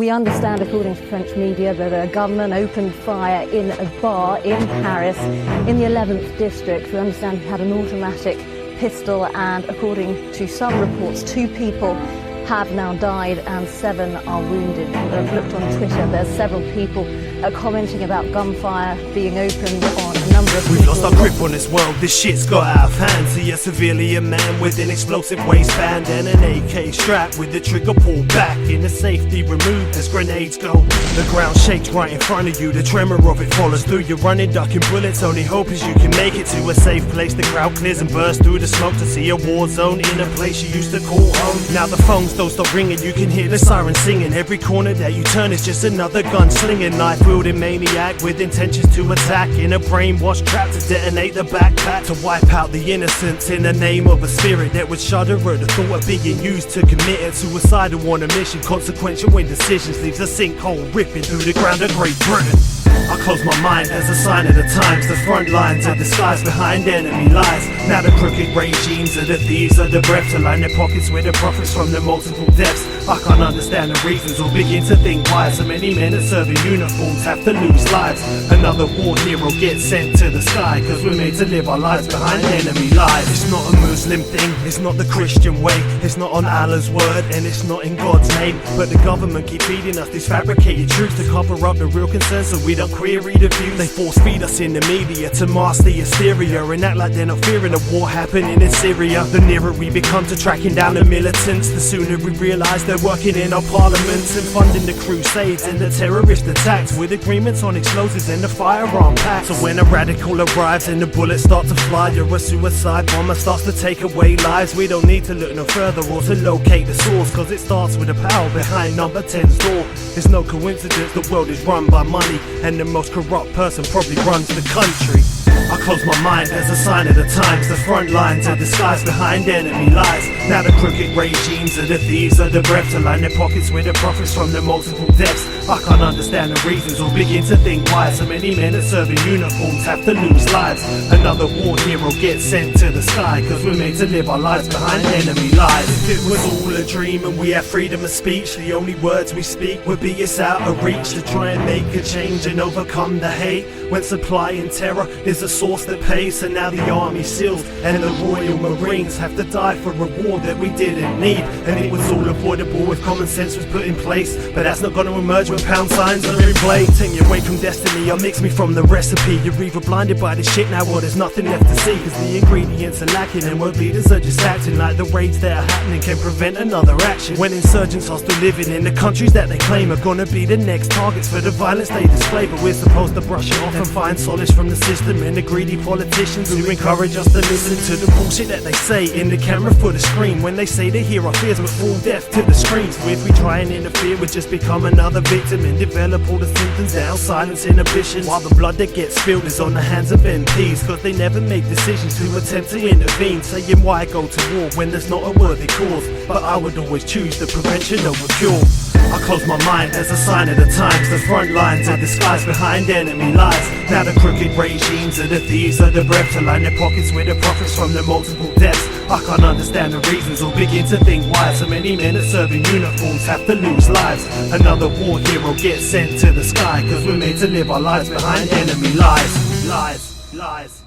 we understand, according to French media, that a gunman opened fire in a bar in Paris in the 11th district. We understand he had an automatic pistol, and according to some reports, 2 people have now died and 7 are wounded. I've looked on Twitter, there's several people commenting about gunfire being opened on a number of people. We've lost our grip on this world, this shit's got out of hand. See a civilian man with an explosive waistband and an AK strap with the trigger pulled back and the safety removed as grenades go. The ground shakes right in front of you, the tremor of it follows through. You're running, ducking bullets, only hope is you can make it to a safe place. The crowd clears and bursts through the smoke to see a war zone in a place you used to call home. Now the phones don't stop ringing, you can hear the sirens singing. Every corner that you turn is just another gun slinging. Knife-wielding maniac with intentions to attack, in a brainwashed trap to detonate the backpack, to wipe out the innocents in the name of a spirit that would shudder at the thought of being used to commit it. Suicidal on a mission, consequential indecisions, leaves a sinkhole ripping through the ground of Great Britain. I close my mind as a sign of the times. The front lines are disguised behind enemy lies. Now the crooked regimes are the thieves of the breath, to line their pockets with the profits from the multiple deaths. I can't understand the reasons or begin to think why so many men that serve in uniforms have to lose lives. Another war hero gets sent to the sky, cause we're made to live our lives behind enemy lies. It's not a Muslim thing, it's not the Christian way, it's not on Allah's word, and it's not in God's name. But the government keep feeding us these fabricated truths to cover up the real concerns so we don't query the views. They force feed us in the media to mask the hysteria and act like they're not fearing a war happening in Syria. The nearer we become to tracking down the militants, the sooner we realise they're working in our parliaments and funding the crusades and the terrorist attacks, with agreements on explosives and the firearm packs. So when a radical arrives and the bullets start to fly, you're a suicide bomber starts to take away lives. We don't need to look no further or to locate the source, cause it starts with the power behind number 10's door. It's no coincidence the world is run by money, and the most corrupt person probably runs the country. I close my mind as a sign of the times. The front lines are disguised behind enemy lies. Now the crooked regimes are the thieves of the breath, to line their pockets with the profits from the multiple deaths. I can't understand the reasons or begin to think why so many men that serve in uniforms have to lose lives. Another war hero gets sent to the sky, cause we're made to live our lives behind enemy lies. If it was all a dream and we had freedom of speech, the only words we speak would be it's out of reach to try and make a change and overcome the hate. When supply and terror is a source that pays, so now the Army SEALs and the Royal Marines have to die for a war that we didn't need. And it was all avoidable if common sense was put in place, but that's not going to emerge when pound signs are in play. Take me away from destiny or mix me from the recipe. You're either blinded by this shit now or there's nothing left to see, cause the ingredients are lacking and world leaders are just acting like the raids that are happening can prevent another action. When insurgents are still living in the countries that they claim are gonna be the next targets for the violence they display, but we're supposed to brush it off and find solace from the system and the greedy politicians who encourage us to listen to the bullshit that they say in the camera for the screen, when they say they hear our fears but fall deaf to the screams. So if we try and interfere, we just become another victim and develop all the symptoms that'll silence inhibitions, while the blood that gets spilled is on the hands of MPs, cause they never make decisions to attempt to intervene, saying why go to war when there's not a worthy cause. But I would always choose the prevention over cure. I close my mind as a sign of the times. The front lines are disguised behind enemy lies. Now the crooked regimes are the thieves of the breath, to line their pockets with the profits from the multiple deaths. I can't understand the reasons or begin to think why so many men that serve in uniforms have to lose lives. Another war hero gets sent to the sky, cause we're made to live our lives behind enemy lies. Lies, lies.